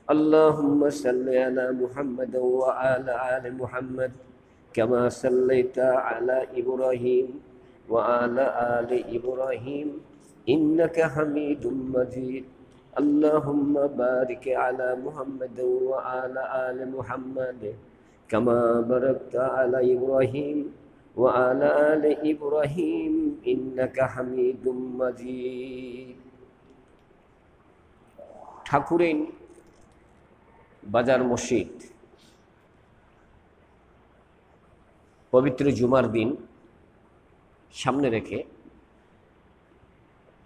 اللهم صل على محمد وعلى آل محمد كما صليت على إبراهيم وعلى آل إبراهيم إنك حميد مجيد اللهم بارك على محمد وعلى آل محمد كما باركت على إبراهيم وعلى آل إبراهيم إنك حميد مجيد ঠাকুরেন বাজার মসজিদ পবিত্র জুমার দিন সামনে রেখে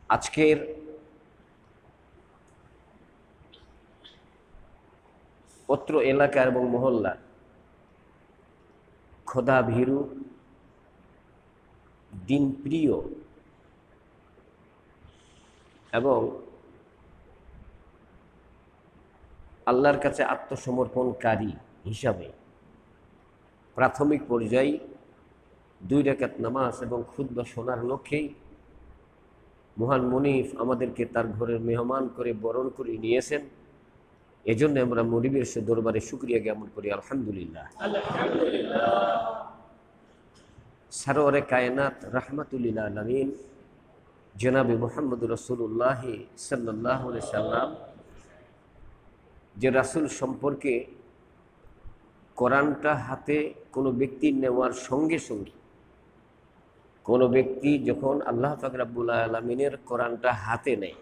আজকের অত্র এলাকা এবং মহল্লা খোদা ভীরু দিনপ্রিয় এবং আল্লাহর কাছে আত্মসমর্পণকারী হিসাবে প্রাথমিক পর্যায়ে 2 রাকাত নামাজ এবং খুতবা শোনার লক্ষ্যেই মহান মুনিফ আমাদেরকে তার ঘরের মেহমান করে বরণ করে নিয়েছেন। এজন্য আমরা মুনিবের দরবারে শুকরিয়া জ্ঞাপন করি, আলহামদুলিল্লাহ। সারোয়ারে কায়নাত রাহমাতুল লিল আলামিন জনাবে মুহাম্মদুর রাসূলুল্লাহ সাল্লাল্লাহু আলাইহি সাল্লাম যে রাসূল সম্পর্কে কোরআনটা হাতে কোনো ব্যক্তি নেওয়ার সঙ্গে সঙ্গে কোনো ব্যক্তি যখন আল্লাহ পাক রব্বুল আলামিনের কোরআনটা হাতে নেয়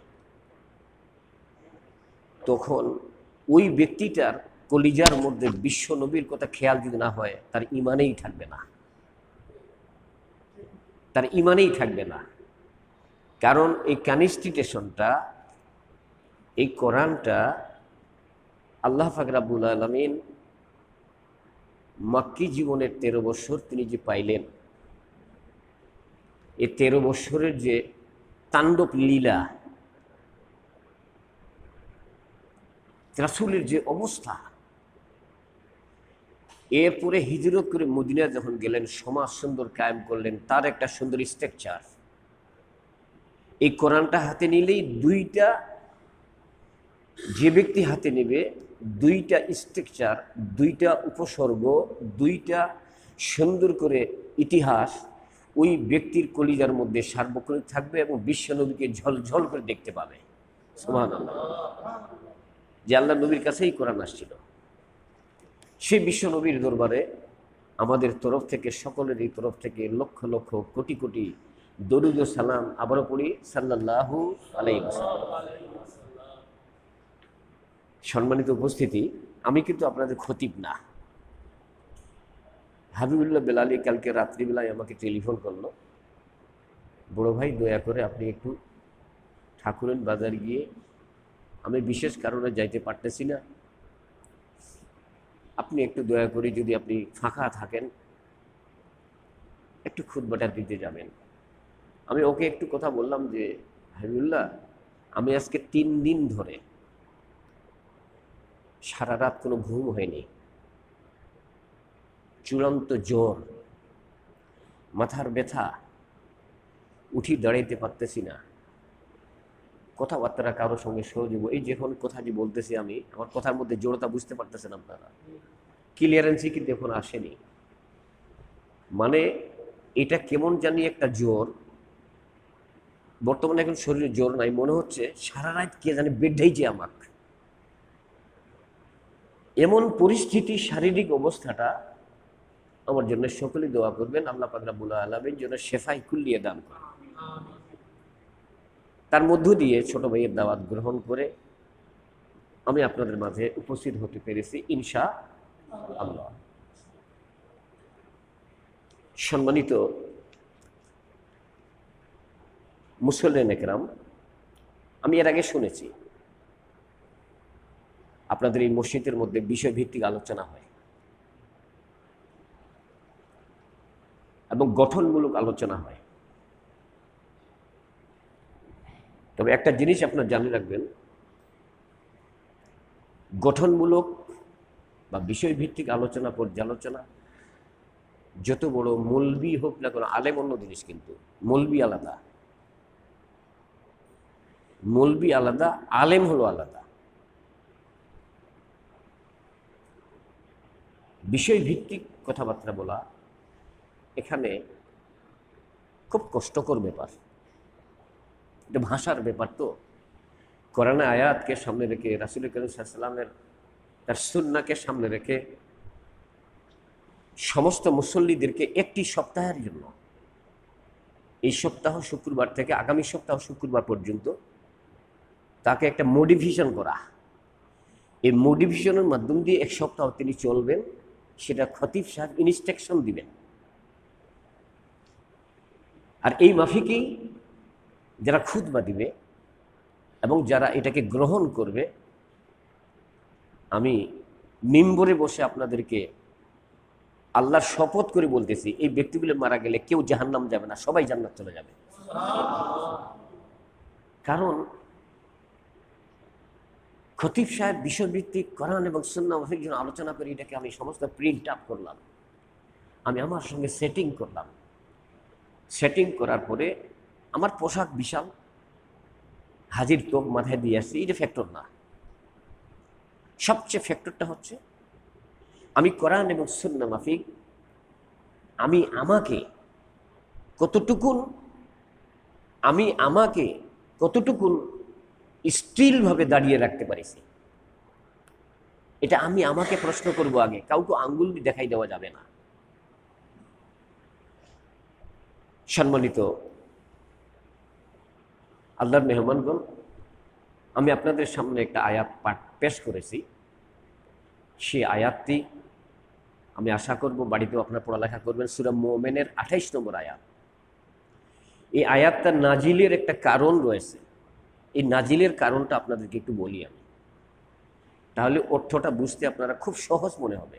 তখন ওই ব্যক্তিটার কলিজার মধ্যে বিশ্ব নবীর কথা খেয়াল যদি না হয় তার ইমানেই থাকবে না, তার ইমানেই থাকবে না। কারণ এই কনস্টিটিউশনটা, এই কোরআনটা আল্লাহ পাক রব্বুল আলামিন মক্কি জীবনের 13 বছর তিনি যে পাইলেন, এই 13 বছরের যে তাণ্ডব লীলা, রাসূলের যে অবস্থা, এরপরে হিজরত করে মদিনা যখন গেলেন, সমাজ সুন্দর কায়েম করলেন, তার একটা সুন্দর স্ট্রাকচার। এই কোরআনটা হাতে নিলেই দুইটা, যে ব্যক্তি হাতে নেবে, দুইটা স্ট্রাকচার, দুইটা উপসর্গ, দুইটা সুন্দর করে ইতিহাস ওই ব্যক্তির কলিজার মধ্যে সার্বক্ষণিক থাকবে এবং বিশ্বনবীকে ঝলঝল করে দেখতে পাবে। সুবহানাল্লাহ। যে আল্লাহ নবীর কাছেই কোরআন আসছিল, সেই বিশ্বনবীর দরবারে আমাদের তরফ থেকে, সকলের এই তরফ থেকে লক্ষ লক্ষ কোটি কোটি দরুদ ও সালাম আবারও পড়ি, সাল্লাল্লাহু আলাইহি ওয়াসাল্লাম। সম্মানিত উপস্থিতি, আমি কিন্তু আপনাদের খতিব না। হাবিবুল্লাহ বেলালি কালকে রাত্রিবেলায় আমাকে টেলিফোন করলো, বড় ভাই দয়া করে আপনি একটু ঠাকুরেন বাজার গিয়ে, আমি বিশেষ কারণে যাইতে পারতেছি না, আপনি একটু দয়া করে যদি আপনি ফাঁকা থাকেন একটু খুতবাটা দিতে যাবেন। আমি ওকে একটু কথা বললাম যে হাবিবুল্লাহ, আমি আজকে 3 দিন ধরে সারা রাত কোনো ঘুম হয়নি, চূড়ান্ত জ্বর, মাথার ব্যথা, উঠি দাঁড়াইতে পারতেছি না, কথাবার্তা কারোর সঙ্গে সহযোগ, এই যখন কথা যে বলতেছি আমি, আমার কথার মধ্যে জড়তা বুঝতে পারতেছেন আপনারা, ক্লিয়ারেন্সই কিন্তু এখন আসেনি। মানে এটা কেমন জানি একটা জ্বর, বর্তমানে এখন শরীরে জ্বর নাই, মনে হচ্ছে সারা রাত কে জানে বেডাইছে আমাক, এমন পরিস্থিতি, শারীরিক অবস্থাটা। আমার জন্য সকলে দোয়া করবেন, আল্লাহ পাক রব্বুল আলামিন যেন শেফাই কুল্লিয়ে দান করেন। তার মধ্য দিয়ে ছোট ভাইয়ের দাওয়াত গ্রহণ করে আমি আপনাদের মাঝে উপস্থিত হতে পেরেছি ইনশাআল্লাহ। সম্মানিত মুসল্লিন একরাম, আমি এর আগে শুনেছি আপনাদের এই মসজিদের মধ্যে বিষয়ভিত্তিক আলোচনা হয় এবং গঠনমূলক আলোচনা হয়। তবে একটা জিনিস আপনারা জানে রাখবেন, গঠনমূলক বা বিষয়ভিত্তিক আলোচনা, পর্যালোচনা যত বড় মৌলবি হোক না কেন, আলেম অন্য জিনিস, কিন্তু মৌলবি আলাদা, মৌলবি আলাদা, আলেম হলো আলাদা। বিষয়ভিত্তিক কথাবার্তা বলা এখানে খুব কষ্টকর ব্যাপার। এটা ভাষার ব্যাপার। তো কোরআনে আয়াতকে সামনে রেখে, রাসূল করিম সাল্লাল্লাহু আলাইহি ওয়াসাল্লামের তার সুন্নাহকে সামনে রেখে সমস্ত মুসল্লিদেরকে একটি সপ্তাহের জন্য, এই সপ্তাহ শুক্রবার থেকে আগামী সপ্তাহ শুক্রবার পর্যন্ত তাকে একটা মোটিভেশন করা, এই মোটিভেশনের মাধ্যম দিয়ে এক সপ্তাহ তিনি চলবেন, সেটা খতিব সাহেব ইনস্ট্রাকশন দিবেন। আর এই মাফিকেই যারা খুতবা দিবে এবং যারা এটাকে গ্রহণ করবে, আমি মিম্বরে বসে আপনাদেরকে আল্লাহর শপথ করে বলতেছি, এই ব্যক্তিগুলো মারা গেলে কেউ জাহান্নাম যাবে না, সবাই জান্নাত চলে যাবে। কারণ খতিব সাহেব বিষয়ভিত্তিক কোরআন এবং সুন্নাহ মাফিক জন্য আলোচনা করে, এটাকে আমি সমস্ত প্রিন্ট আপ করলাম, আমি আমার সঙ্গে সেটিং করলাম। সেটিং করার পরে আমার পোশাক বিশাল, হাজির তোপ মাথায় দিয়ে আসছি, এটা ফ্যাক্টর না। সবচেয়ে ফ্যাক্টরটা হচ্ছে আমি কোরআন এবং সুন্নাহ মাফিক আমি আমাকে কতটুকুন স্টিলভাবে দাঁড়িয়ে রাখতে পারিছি, এটা আমি আমাকে প্রশ্ন করব আগে, কাউকে আঙ্গুল দেখাই দেওয়া যাবে না। সম্মানিত আল্লাহর মেহমানগণ, আমি আপনাদের সামনে একটা আয়াত পাঠ পেশ করেছি। সেই আয়াতটি আমি আশা করব বাড়িতেও আপনারা পড়ালেখা করবেন। সূরা মুমিনের 28 নম্বর আয়াত। এই আয়াতটা নাজিলের একটা কারণ রয়েছে, এই নাজিলের কারণটা আপনাদেরকে একটু বলি আমি, তাহলে অর্থটা বুঝতে আপনারা খুব সহজ মনে হবে।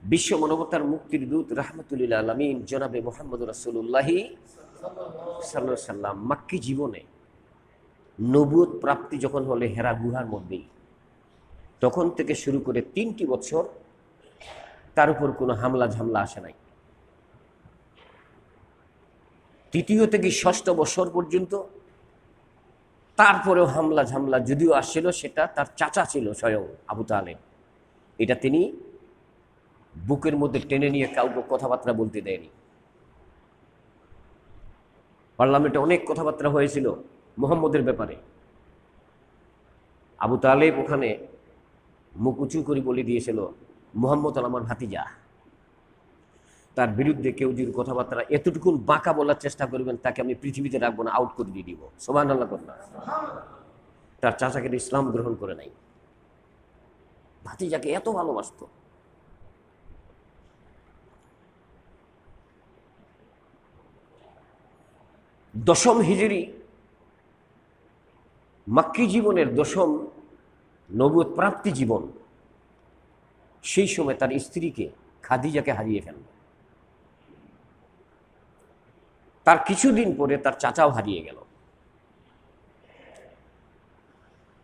বিশ্ব মানবতার মুক্তির দূত রাহমাতুল লিল আলামিন জনাবে মুহাম্মদ রাসূলুল্লাহ সাল্লাল্লাহু আলাইহি সাল্লাম মক্কি জীবনে নবুয়ত প্রাপ্তি যখন হলে হেরা গুহার মধ্যেই, তখন থেকে শুরু করে 3টি বছর তার উপর কোনো হামলা ঝামলা আসে নাই। 3য় থেকে 6ষ্ঠ বছর পর্যন্ত তারপরেও হামলা ঝামলা যদিও আসছিল, সেটা তার চাচা ছিল স্বয়ং আবু তালেব। এটা তিনি বুকের মধ্যে টেনে নিয়ে কাউকে কথাবার্তা বলতে দেয়নি। পার্লামেন্টে অনেক কথাবার্তা হয়েছিল মুহাম্মদের ব্যাপারে। আবু তালেব ওখানে মুখ উঁচু করে বলে দিয়েছিল, মুহাম্মদ আমার ভাতিজা, তার বিরুদ্ধে কেউ যদি কথাবার্তা এতটুকুন বাঁকা বলার চেষ্টা করবেন, তাকে আমি পৃথিবীতে রাখবো না, আউট করে দিয়ে দিব। সুবহানাল্লাহ করনা। তার চাচাকে ইসলাম গ্রহণ করে নাই, ভাতিজাকে এত ভালোবাসত। দশম হিজরি মক্কি জীবনের 10ম নবুয়ত প্রাপ্তি জীবন, সেই সময় তার স্ত্রীকে খাদিজাকে হারিয়ে ফেলল। তার কিছুদিন পরে তার চাচাও হারিয়ে গেল।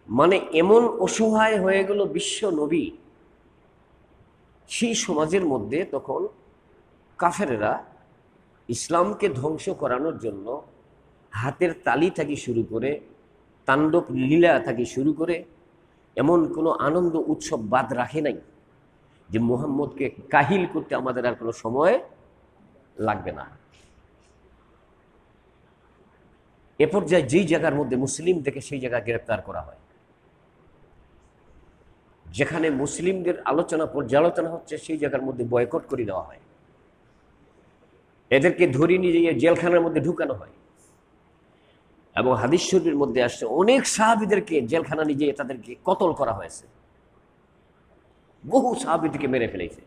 মানে এমন অসহায় হয়ে গেল বিশ্ব নবী। সেই সমাজের মধ্যে তখন কাফেরেরা ইসলামকে ধ্বংস করানোর জন্য হাতের তালি থেকে শুরু করে, তাণ্ডব লীলা থেকে শুরু করে এমন কোনো আনন্দ উৎসব বাদ রাখে নাই যে মুহাম্মদকে কাহিল করতে আমাদের আর কোনো সময় লাগবে না। এ পর্যায়ে যেই জায়গার মধ্যে মুসলিম থেকে সেই জায়গা গ্রেপ্তার করা হয়, যেখানে মুসলিমদের আলোচনা পর্যালোচনা হচ্ছে, সেই জায়গার মধ্যে বয়কট করে দেওয়া হয়। এদেরকে ধরে নিয়ে গিয়ে জেলখানার মধ্যে ঢুকানো হয়। এবং হাদিস শরীফের মধ্যে আসছে অনেক সাহাবীদেরকে জেলখানা নিয়ে গিয়ে তাদেরকে কতল করা হয়েছে, বহু সাহাবীদেরকে মেরে ফেলেছে।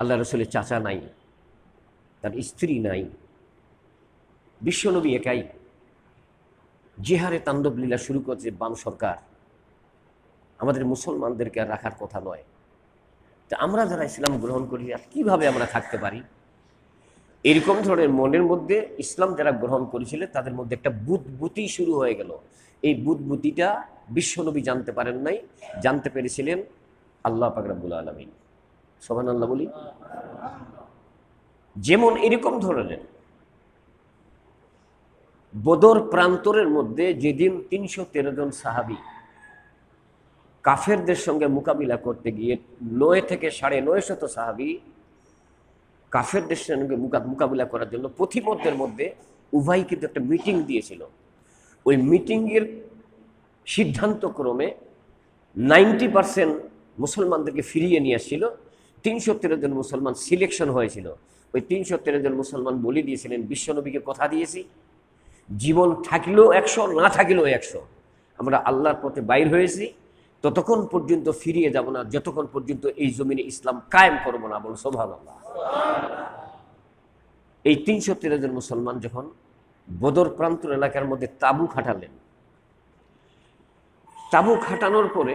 আল্লাহ রাসূলের চাচা নাই, তার স্ত্রী নাই, বিশ্বনবী একাই। যে হারে তাণ্ডব লীলা শুরু করছে বাম সরকার, আমাদের মুসলমানদেরকে আর রাখার কথা নয়। তা আমরা যারা ইসলাম গ্রহণ করি, আর কিভাবে আমরা থাকতে পারি? এরকম ধরনের মনের মধ্যে ইসলাম যারা গ্রহণ করেছিল তাদের মধ্যে একটা বুদবুতি শুরু হয়ে গেল। এই বুদবুতিটা বিশ্বনবী জানতে পারেন নাই, জানতে পেরেছিলেন আল্লাহ পাক রব্বুল আলামিন। সুবহানাল্লাহ বলি। যেমন এরকম ধরনের বদর প্রান্তরের মধ্যে যেদিন 313 জন সাহাবী কাফেরদের সঙ্গে মোকাবিলা করতে গিয়ে 9 থেকে 950 সাহাবী কাফেরদের সঙ্গে মোকাবিলা করার জন্য পথিমধ্যের মধ্যে উভয় কিন্তু একটা মিটিং দিয়েছিল। ওই মিটিংয়ের সিদ্ধান্তক্রমে 90% মুসলমানদেরকে ফিরিয়ে নিয়ে আসছিল। 313 জন মুসলমান সিলেকশন হয়েছিল। ওই 313 জন মুসলমান বলে দিয়েছিলেন, বিশ্বনবীকে কথা দিয়েছি, জীবন থাকলেও 100, না থাকলেও 100, আমরা আল্লাহর পথে বাইর হয়েছি, ততক্ষণ পর্যন্ত ফিরিয়ে যাব না যতক্ষণ পর্যন্ত এই জমিনে ইসলাম কায়েম করবো না। বল সুবহানাল্লাহ। এই 313 জন মুসলমান যখন বদর প্রান্তর এলাকার মধ্যে তাঁবু খাটালেন, তাঁবু খাটানোর পরে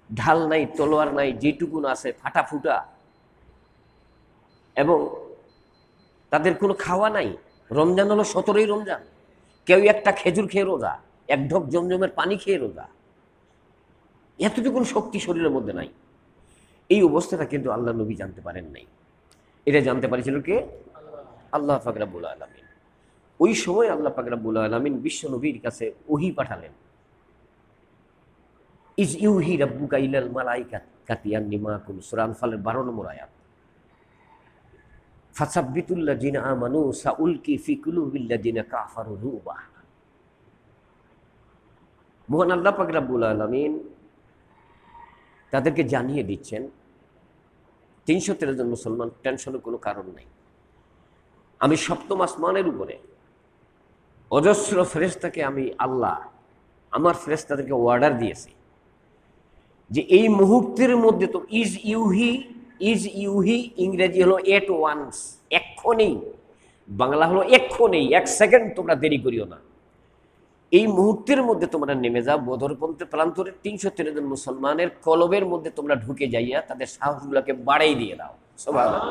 ঢাল নাই, তলোয়ার নাই, যেটুকুন আছে ফাটা ফুটা, এবং তাদের কোনো খাওয়া নাই। রমজান হলো 17ই রমজান, কেউ একটা খেজুর খেয়ে রোজা, এক ঢোক জমজমের পানি খেয়ে রোজা, এতটুকুন শক্তি শরীরের মধ্যে নাই। এই অবস্থাটা কিন্তু আল্লাহ নবী জানতে পারেন নাই। এটা জানতে পারেছিল কে? আল্লাহ পাক রব্বুল আলামিন। ওই সময় আল্লাহ পাক রব্বুল আলামিন বিশ্ব নবীর কাছে ওহী পাঠালেন। ইজ ইউহি রাব্বুকা ইলাল মালাইকাতি আন্নী মাআকুম, সূরা আনফালের 12 নম্বর আয়াত। ফাসাব্বিতুল্লাযিনা আমানু সাউলকি ফি কুলুবিল্লাযিনা কাফারু রুবা। মহান আল্লাহ পাক রব্বুল আলামিন তাদেরকে জানিয়ে দিচ্ছেন 313 জন মুসলমান, টেনশনের কোনো কারণ নাই। আমি সপ্তম আসমানের উপরে অজস্র ফেরেশতাকে আমি আল্লাহ আমার ফেরেশতাদেরকে অর্ডার দিয়েছি যে এই মুহূর্তের মধ্যে তো ইজ ইউহি ইংরেজি হলো এট ওয়ান্স, এক্ষণেই, বাংলা হলো এক্ষণেই, 1 সেকেন্ড তোমরা দেরি করিও না। এই মুহূর্তের মধ্যে তোমরা নেমে যাও, বদর প্রান্তরের 313 জন মুসলমানের কলবের মধ্যে তোমরা ঢুকে যাইয়া তাদের সাহসগুলোকে বাড়াই দিয়ে দাও। সুবহানাল্লাহ।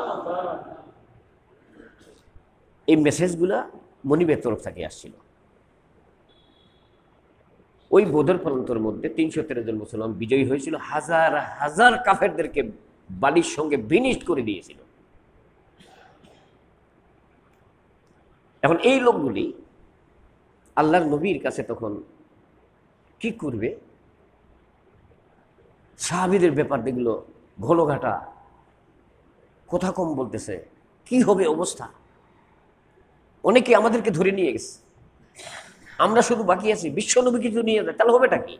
এই মেসেজগুলা মনিবের তরফ থেকে আসছিল। ওই বদর প্রান্তরের মধ্যে 313 জন মুসলমান বিজয়ী হয়েছিল, হাজার হাজার কাফেরদেরকে বালির সঙ্গে বিনিষ্ট করে দিয়েছিল। এখন এই লোকগুলি আল্লাহর নবীর কাছে তখন কি করবে? সাহাবীদের ব্যাপার দেখলো ঘোলঘাটা, কথা কম বলতেছে, কি হবে অবস্থা? অনেকে আমাদেরকে ধরে নিয়ে গেছে, আমরা শুধু বাকি আছি, বিশ্ব নবী কিছু নিয়ে যায়, তাহলে হবেটা কি?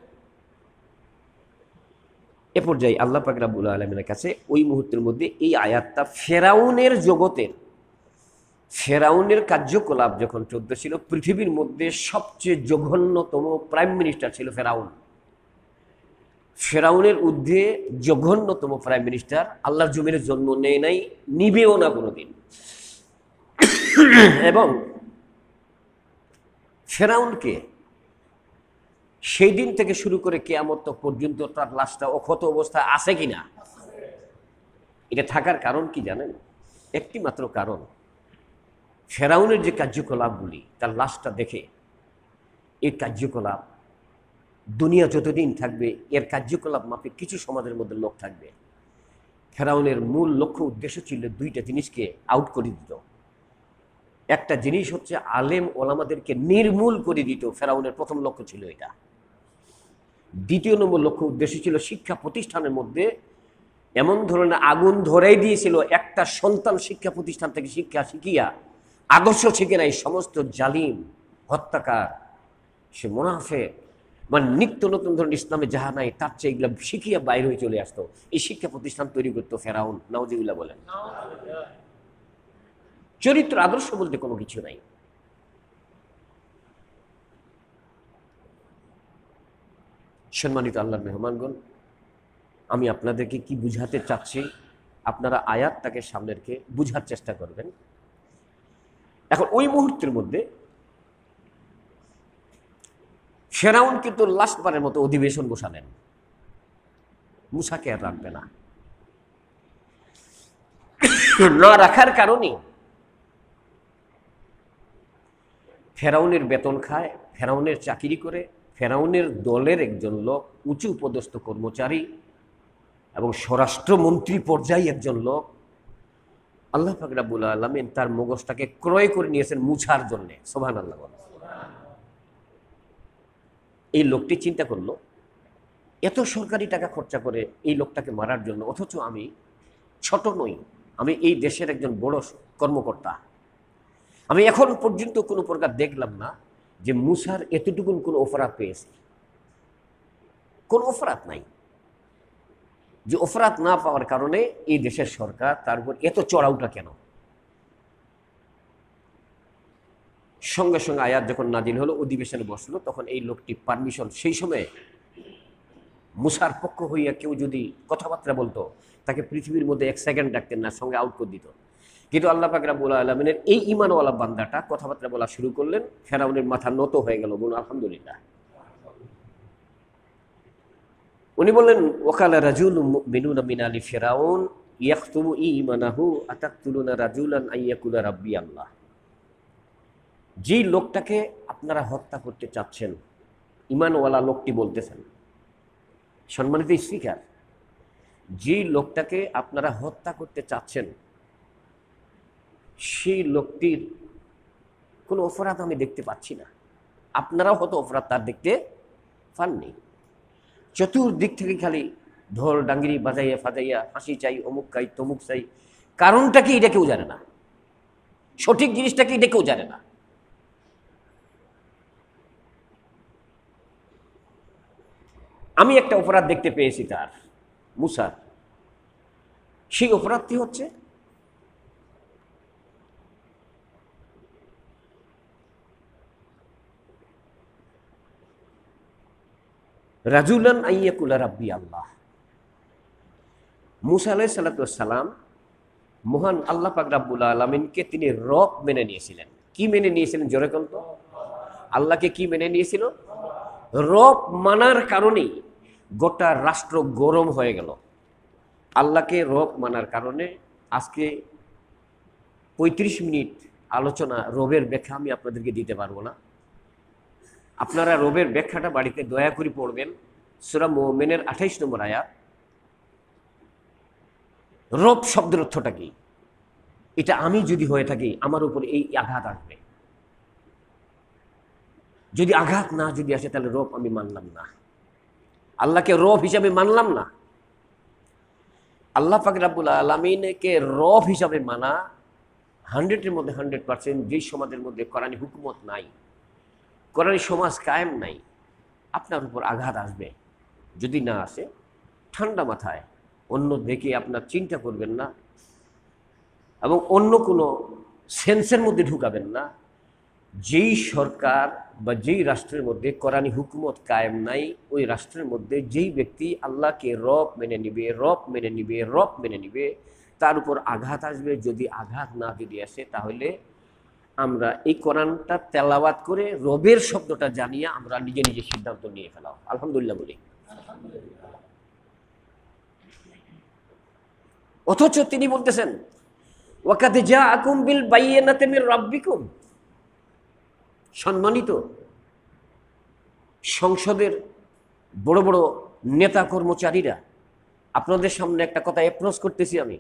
এ পর্যায়ে আল্লাহ পাক রব্বুল আলামিনের কাছে ওই মুহূর্তের মধ্যে এই আয়াতটা, ফেরাউনের জগতের, ফেরাউনের কার্যকলাপ যখন চলতেছিল, পৃথিবীর মধ্যে সবচেয়ে জঘন্যতম প্রাইম মিনিস্টার ছিল ফেরাউন। ফেরাউনের ঊর্ধ্বে জঘন্যতম প্রাইম মিনিস্টার আল্লাহর জমিনে জন্ম নেয় নাই, নিবেও না কোনোদিন। এবং ফেরাউনকে সেই দিন থেকে শুরু করে কিয়ামত পর্যন্ত তার লাশটা অক্ষত অবস্থায় আছে কিনা, এটা থাকার কারণ কি জানেন? একটি মাত্র কারণ, ফেরাউনের যে কার্যকলাপগুলি, তার লাশটা দেখে এই কার্যকলাপ, দুনিয়া যতদিন থাকবে এর কার্যকলাপ মাপে কিছু সমাজের মধ্যে লোক থাকবে। ফেরাউনের মূল লক্ষ্য উদ্দেশ্য ছিল 2টা জিনিসকে আউট করে দিত। একটা জিনিস হচ্ছে আলেম ওলামাদেরকে নির্মূল করে দিত, ফেরাউনের প্রথম লক্ষ্য ছিল এটা। 2য় নম্বর লক্ষ্য উদ্দেশ্য ছিল শিক্ষা প্রতিষ্ঠানের মধ্যে এমন ধরনের আগুন ধরাই দিয়েছিল, একটা সন্তান শিক্ষা প্রতিষ্ঠান থেকে শিক্ষা শিখিয়া আদর্শ শিখে নাই, সমস্ত জালিম, হত্যাকার, সে মুনাফিক, মানে নিত্য নতুন ধরনের ইসলামে যাহা নাই তার চেয়ে এগুলো শিখিয়া বাইরে হয়ে চলে আসতো। এই শিক্ষা প্রতিষ্ঠান তৈরি করতো ফেরাউন, নাউজুবিল্লাহ বলেন। চরিত্র আদর্শ বলতে কোনো কিছু নাই। সম্মানিত আল্লাহর মেহমানগণ, আমি আপনাদেরকে কি বুঝাতে চাচ্ছি, আপনারা আয়াতটাকে সামনে রেখে বুঝার চেষ্টা করবেন। এখন ওই মুহূর্তের মধ্যে ফেরাউন কিন্তু লাস্টবারের মতো অধিবেশন বসালেন, মূসাকে আর রাখবে না। না রাখার কারণে ফেরাউনের বেতন খায়, ফেরাউনের চাকরি করে, ফেরাউনের দলের একজন লোক, উঁচু পদস্থ কর্মচারী এবং স্বরাষ্ট্রমন্ত্রী পর্যায়ে একজন লোক, আল্লাহ পাক রব্বুল আলামিন তার মগজটাকে ক্রয় করে নিয়েছেন মুছার জন্য। সুবহানাল্লাহ। এই লোকটি চিন্তা করলো এত সরকারি টাকা খরচা করে এই লোকটাকে মারার জন্য, অথচ আমি ছোট নই, আমি এই দেশের একজন বড় কর্মকর্তা, আমি এখন পর্যন্ত কোনো প্রকার দেখলাম না যে মুসার এতটুকুন কোনো অপরাধ পেয়েছে, কোনো অপরাধ নাই। যে অপরাধ না পাওয়ার কারণে এই দেশের সরকার তার উপর এত চড়াউটা কেন? সঙ্গে সঙ্গে আয়াত যখন নাজিল হলো, অধিবেশনে বসলো, তখন এই লোকটি পারমিশন, সেই সময় মুসার পক্ষ হইয়া কেউ যদি কথাবার্তা বলতো তাকে পৃথিবীর মধ্যে 1 সেকেন্ড রাখতেন না, সঙ্গে আউট করে দিত। কিন্তু আল্লাহ পাক রব্বুল আলামিনের এই ঈমানওয়ালা বান্দাটা কথাবার্তা বলা শুরু করলেন, ফেরাউনের মাথা নত হয়ে গেল, বলুন আলহামদুলিল্লাহ। উনি বললেন, ওয়াকালা রাজুলুম মুমিনুন মিন আলি ফিরাউন ইয়াকতুমু ঈমানাহু আতাকতুলুনা রাজুলান আইয়াকুলা রাব্বি আল্লাহ। যে লোকটাকে আপনারা হত্যা করতে চাচ্ছেন, ঈমানওয়ালা লোকটি বলতেছেন, সম্মানিত স্পিকার, যে লোকটাকে আপনারা হত্যা করতে চাচ্ছেন সেই লোকটির কোনো অপরাধ আমি দেখতে পাচ্ছি না, আপনারাও হয়তো অপরাধ তার দেখতে পাননি। চতুর্দিক থেকে খালি ঢোল ডাঙ্গিরি বাজাইয়া ফাজাইয়া হাসি চাই, অমুক চাই, তমুক চাই, কারণটা কি এটা কেউ জানে না, সঠিক জিনিসটা কি এটা কেউ জানে না। আমি একটা অপরাধ দেখতে পেয়েছি তার, মুসার। সেই অপরাধটি হচ্ছে রাজুলান আইয়াকুলা রাব্বি আল্লাহ। মুসা আলাইহিস সালাম মহান আল্লাহ পাক রব্বুল আলামিনকে তিনি রব মেনে নিয়েছিলেন। কি মেনে নিয়েছিলেন জোরে কোন তো? আল্লাহকে কি মেনে নিয়েছিল? রব মানার কারণেই গোটা রাষ্ট্র গরম হয়ে গেল। আল্লাহকে রব মানার কারণে আজকে 35 মিনিট আলোচনা, রবের ব্যাখ্যা আমি আপনাদেরকে দিতে পারবো না। আপনারা রবের ব্যাখ্যাটা বাড়িতে দয়া করে পড়বেন, সূরা মুমিনের 28 নম্বর আয়াত। রব শব্দের অর্থটা কি, এটা আমি যদি হয়ে থাকি আমার উপর এই আঘাত আসবে। যদি আঘাত না যদি আসে তাহলে রব আমি মানলাম না, আল্লাহকে রব হিসাবে মানলাম না। আল্লাহ পাক রব্বুল আলামিনকে রব হিসাবে মানা 100-এর মধ্যে 100%। যেই সমাজের মধ্যে কোরআনী হুকুমত নাই, কোরআনী সমাজ কায়েম নাই, আপনার উপর আঘাত আসবে। যদি না আসে ঠান্ডা মাথায় অন্য দেখে আপনার চিন্তা করবেন না এবং অন্য কোনো সেন্সের মধ্যে ঢুকাবেন না। যেই সরকার বা যেই রাষ্ট্রের মধ্যে কোরআনী হুকুমত কায়েম নাই, ওই রাষ্ট্রের মধ্যে যেই ব্যক্তি আল্লাহকে রব মেনে নিবে, রব মেনে নিবে, রব মেনে নিবে, তার উপর আঘাত আসবে। যদি আঘাত না যদি আসে তাহলে আমরা এই কোরআনটা তেলাওয়াত করে রবের শব্দটা জানিয়ে আমরা নিজে নিজে সিদ্ধান্ত নিয়ে ফেলাও। আলহামদুলিল্লাহ বলি। অথচ তিনি বলতেছেন, ওয়াকাদ জাআকুম বিল বাইয়িনাতি মির রাব্বিকুম। সম্মানিত সংসদের বড় বড় নেতা কর্মচারীরা, আপনাদের সামনে একটা কথা অ্যাপ্রোচ করতেছি আমি।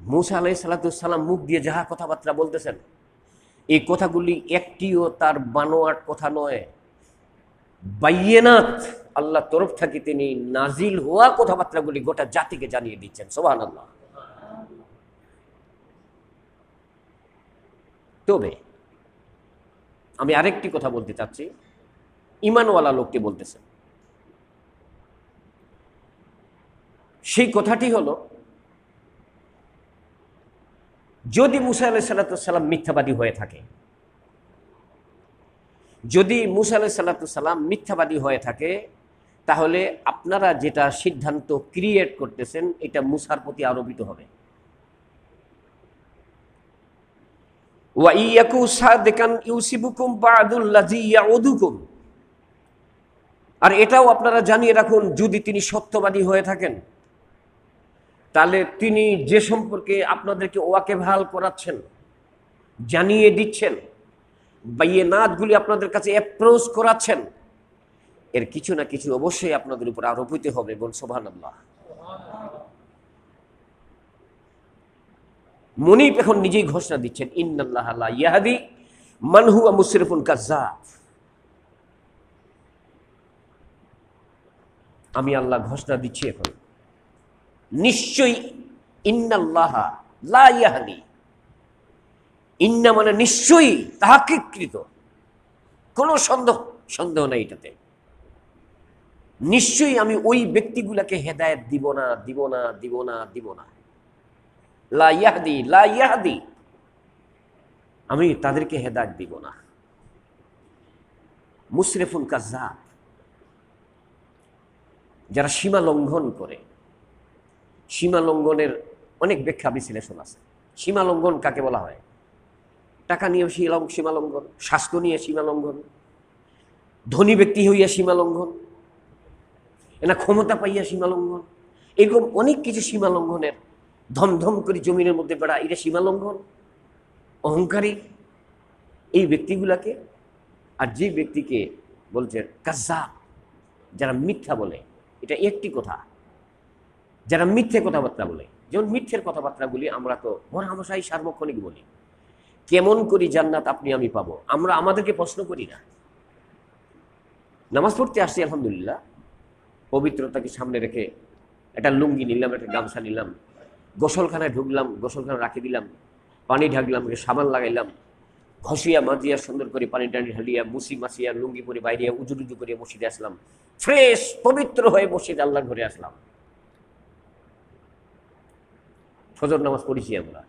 মুসা আলাইহিস সালাম মুখ দিয়ে যাহা কথাবার্তা বলতেছেন, এই কথাগুলি একটিও তার বানোয়াট কথা নয়, বাইয়িনাত আল্লাহ তরফ থেকে তিনি নাজিল হওয়া কথাবার্তাগুলি গোটা জাতিকে জানিয়ে দিচ্ছেন। সুবহানাল্লাহ। তবে আমি আরেকটি কথা বলতে চাচ্ছি, ঈমানওয়ালা লোকটি বলতেছেন, সেই কথাটি হলো, যদি মুসা আলাইহিস সালাম মিথ্যাবাদী হয়ে থাকে, যদি মুসা আলাইহিস সালাম মিথ্যাবাদী হয়ে থাকে, তাহলে আপনারা যেটা সিদ্ধান্ত ক্রিয়েট করতেছেন এটা মুসার প্রতি আরোপিত হবে। ওয়া ইয়াকু সাদিকান ইউসিবুকুম বা'দুল্লাযী ইয়াউদুকুম। আর এটাও আপনারা জানিয়ে রাখুন, যদি তিনি সত্যবাদী হয়ে থাকেন তাহলে তিনি যে সম্পর্কে আপনাদেরকে ওয়াকিবহাল করাচ্ছেন, জানিয়ে দিচ্ছেন, বাইয়িনাতগুলি আপনাদের কাছে অ্যাপ্রোচ করাচ্ছেন, এর কিছু না কিছু অবশ্যই আপনাদের উপর আরোপিত হবে। বল সুবহানাল্লাহ। মুনিব এখন নিজেই ঘোষণা দিচ্ছেন, ইন্নাল্লাহা লা ইয়াহদি মান হুয়া মুসরিফুন কাজ্জাব। আমি আল্লাহ ঘোষণা দিচ্ছি এখন, নিশ্চয়ই ইন্নাল্লাহা লা ইয়াহদি, ইন্না মানে নিশ্চয়ই, তাহাকিকৃত, কোনো সন্দেহ নাই এটাতে, নিশ্চয়ই আমি ওই ব্যক্তিগুলাকে হেদায়েত দিব না, দিব না, দিব না, দিব না। লা ইয়াহদি, লা ইয়াহদি, আমি তাদেরকে হেদায়েত দিব না। মুসরিফুন কাজ্জাব, যারা সীমা লঙ্ঘন করে। সীমা লঙ্ঘনের অনেক ব্যাখ্যা বিশ্লেষণ আছে। সীমা লঙ্ঘন কাকে বলা হয়? টাকা নিয়ে সীমা লঙ্ঘন, স্বাস্থ্য নিয়ে সীমা লঙ্ঘন, ধনী ব্যক্তি হইয়া সীমা লঙ্ঘন, এনা ক্ষমতা পাইয়া সীমা লঙ্ঘন, এরকম অনেক কিছু সীমা লঙ্ঘনের। ধমধম করে জমিনের মধ্যে বেড়া, এটা সীমা লঙ্ঘন। অহংকারী এই ব্যক্তিগুলাকে। আর যে ব্যক্তিকে বলছে কাজ্জাব, যারা মিথ্যা বলে, এটা একটি কথা, যারা মিথ্যে কথাবার্তা বলে। যেমন মিথ্যের কথাবার্তাগুলি আমরা তো মহামশাই সার্বক্ষণিক বলি, কেমন করি জান্নাত আপনি আমি পাবো, আমরা আমাদেরকে প্রশ্ন করি না। নামাজ পড়তে আসছি আলহামদুলিল্লাহ, পবিত্রতাকে সামনে রেখে একটা লুঙ্গি নিলাম, একটা গামছা নিলাম, গোসলখানায় ঢুকলাম, গোসলখানা রাখি দিলাম, পানি ঢাকলাম, সাবান লাগাইলাম, ঘষিয়া মাজিয়া সুন্দর করে পানি টানি ঢালিয়া মুসি মাসিয়া লুঙ্গি পরে বাইরে উজু টুজু করে মসজিদে আসলাম, ফ্রেশ পবিত্র হয়ে মসজিদ আল্লাহর ঘরে আসলাম। ফজর নামাজ পড়েছি আমরা।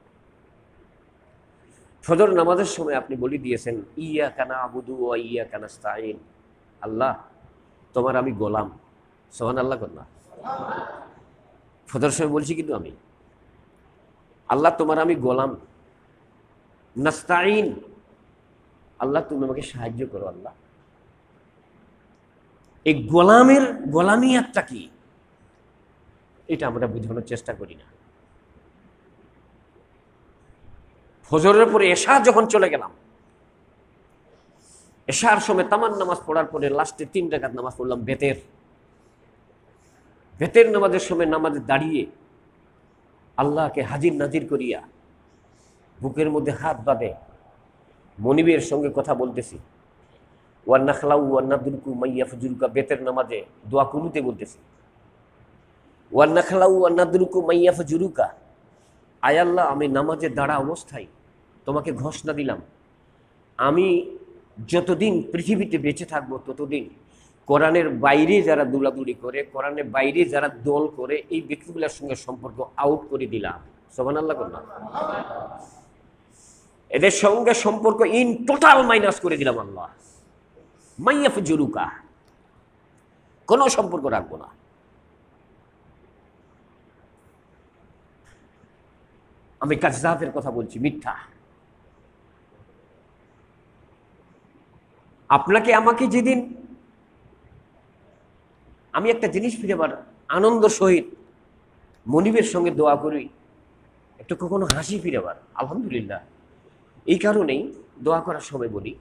ফজর নামাজের সময় আপনি বলে দিয়েছেন ইয়্যাকা না'বুদু ওয়া ইয়্যাকা নাস্তাঈন, আল্লাহ তোমার আমি গোলাম। সুবহানাল্লাহ কন্যা। ফজর সময় বলছি কিন্তু আমি, আল্লাহ তোমার আমি গোলাম। নাস্তাঈন, আল্লাহ তুমি আমাকে সাহায্য করো। আল্লাহ, এই গোলামের গোলামিয়াতটা কি, এটা আমরা বোঝানোর চেষ্টা করি না। ফজরের পরে এশা যখন চলে গেলাম, এশার সময় তামাম নামাজ পড়ার পরে লাস্টে 3 রাকাত নামাজ পড়লাম বেতের নামাজের সময় নামাজে দাঁড়িয়ে আল্লাহকে হাজির নাজির করিয়া বুকের মধ্যে হাত বাঁধে মনিবের সঙ্গে কথা বলতেছি। ওয়ান্নাখলাউ ওয়ান্নাদুরকু মাইয়াফজুরুকা, বেতের নামাজে দোয়া কুনুতে বলতেছি। ওয়ান্নাখলাউ ওয়ান্নাদুরকু মাইয়াফজুরুকা, আয় আল্লাহ আমি নামাজে দাঁড়া অবস্থায় তোমাকে ঘোষণা দিলাম, আমি যতদিন পৃথিবীতে বেঁচে থাকবো ততদিন কোরআনের বাইরে যারা দৌড়াদৌড়ি করে, কোরআনের বাইরে যারা দল করে, এই ব্যক্তিগুলোর সঙ্গে সম্পর্ক আউট করে দিলাম। সুবহানাল্লাহ করলাম। এদের সঙ্গে সম্পর্ক ইন টোটাল মাইনাস করে দিলাম। আল্লাহ মাইয়াফজুরুকা, কোনো সম্পর্ক রাখবো না। আমি কাজ্জাবের কথা বলছি, মিথ্যা। আপনাকে আমাকে যেদিন আমি একটা জিনিস ফিরে আবার আনন্দ সহিত মনিবের সঙ্গে দোয়া করি, একটু কখনো হাসি ফিরে আবার আলহামদুলিল্লাহ। এই কারণেই দোয়া করার সময় বলি,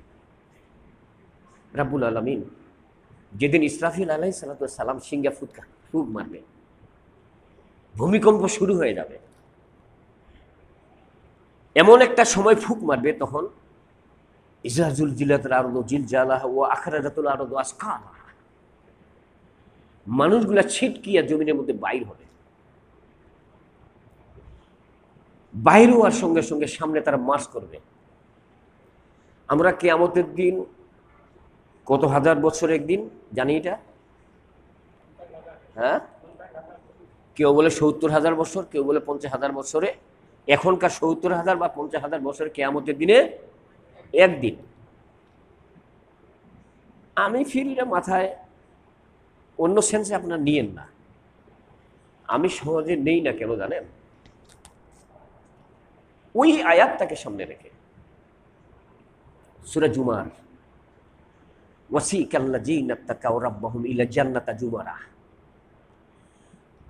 রাব্বুল আলামিন যেদিন ইসরাফিল আলাইহিস সালাম সিংহা ফুঁক মারবে, ভূমিকম্প শুরু হয়ে যাবে, এমন একটা সময় ফুঁক মারবে, তখন ইযা যুলজিলাতিল আরদু জিলজালাহা ওয়া আখরাজাতিল আরদু আসকালাহা, মানুষগুলা ছিটকিয়া জমিনের মধ্যে বাইর হবে। বাইর হওয়ার সঙ্গে সঙ্গে সামনে তারা মার্চ করবে। আমরা কিয়ামতের দিন কত হাজার বছর একদিন জানি এটা? হ্যাঁ, কেউ বলে ৭০,০০০ বছর, কেউ বলে ৫০,০০০ বছরে। এখনকার ৭০,০০০ বা ৫০,০০০ বছরের কিয়ামতের দিনে একদিন। আমি ফিরিটা মাথায় অন্য সেন্সে আপনার নিয়েন না, আমি সহজে নেই না। কেন জানেন? ওই আয়াতটাকে সামনে রেখে সূরা জুমার ওয়াসিকাল্লাযীনা তাকাউ রাব্বাহুম ইলা জান্নাতি জুমারা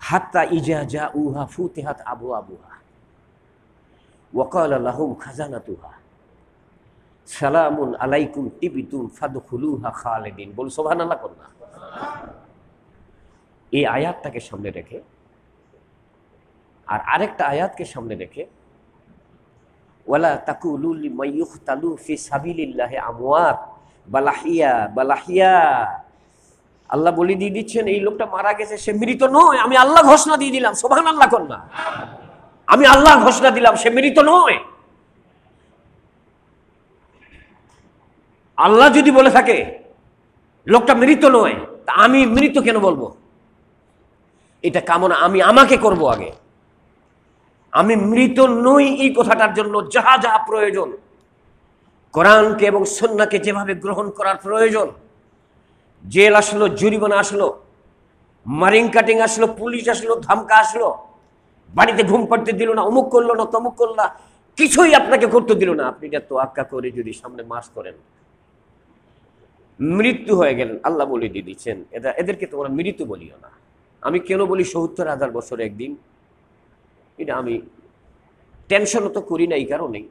হাত্তা ইজা জাউহা ফুতিহাত আবওয়াবুহা ওয়া ক্বালা লাহুম খাজানাতুহা সালামুন আলাইকুম তিবতুম ফাদখুলুহা খালিদিন। বল সুবহানাল্লাহ করনা। এই আয়াতটাকে সামনে রেখে আর আরেকটা আয়াতকে সামনে রেখে ওয়ালা তাকুলু লিমান ইউখতালু ফি সাবিলিল্লাহি আমওয়াত বালাহিয়া আল্লাহ বলে দিয়ে দিচ্ছেন এই লোকটা মারা গেছে, সে মৃত নয়, আমি আল্লাহ ঘোষণা দিয়ে দিলাম। সুবহানাল্লাহ কর না, আমি আল্লাহ ঘোষণা দিলাম সে মৃত নয়। আল্লাহ যদি বলে থাকে লোকটা মৃত নয়, তা আমি মৃত কেন বলবো? এটা কামনা আমি আমাকে করব আগে। আমি মৃত নই এই কথাটার জন্য যাহা যাহা প্রয়োজন, কোরআনকে এবং সুন্নাহকে যেভাবে গ্রহণ করার প্রয়োজন, জেল আসলো, জরিমানা আসলো, মারিং কাটিং আসলো, পুলিশ আসলো, ধামকা আসলো, বাড়িতে ঘুম পাড়তে দিল না, অমুক করলো না, তমুক করলা, কিছুই আপনাকে করতে দিল না, আপনি এটা তোয়াক্কা করে যদি সামনে মাস করেন, মৃত্যু হয়ে গেলেন, আল্লাহ বলে দিয়ে দিচ্ছেন এদেরকে তোমরা মৃত্যু বলিও না। আমি কেন বলি ৭০,০০০ বছর একদিন, এটা আমি টেনশনও তো করি না এই কারণেই,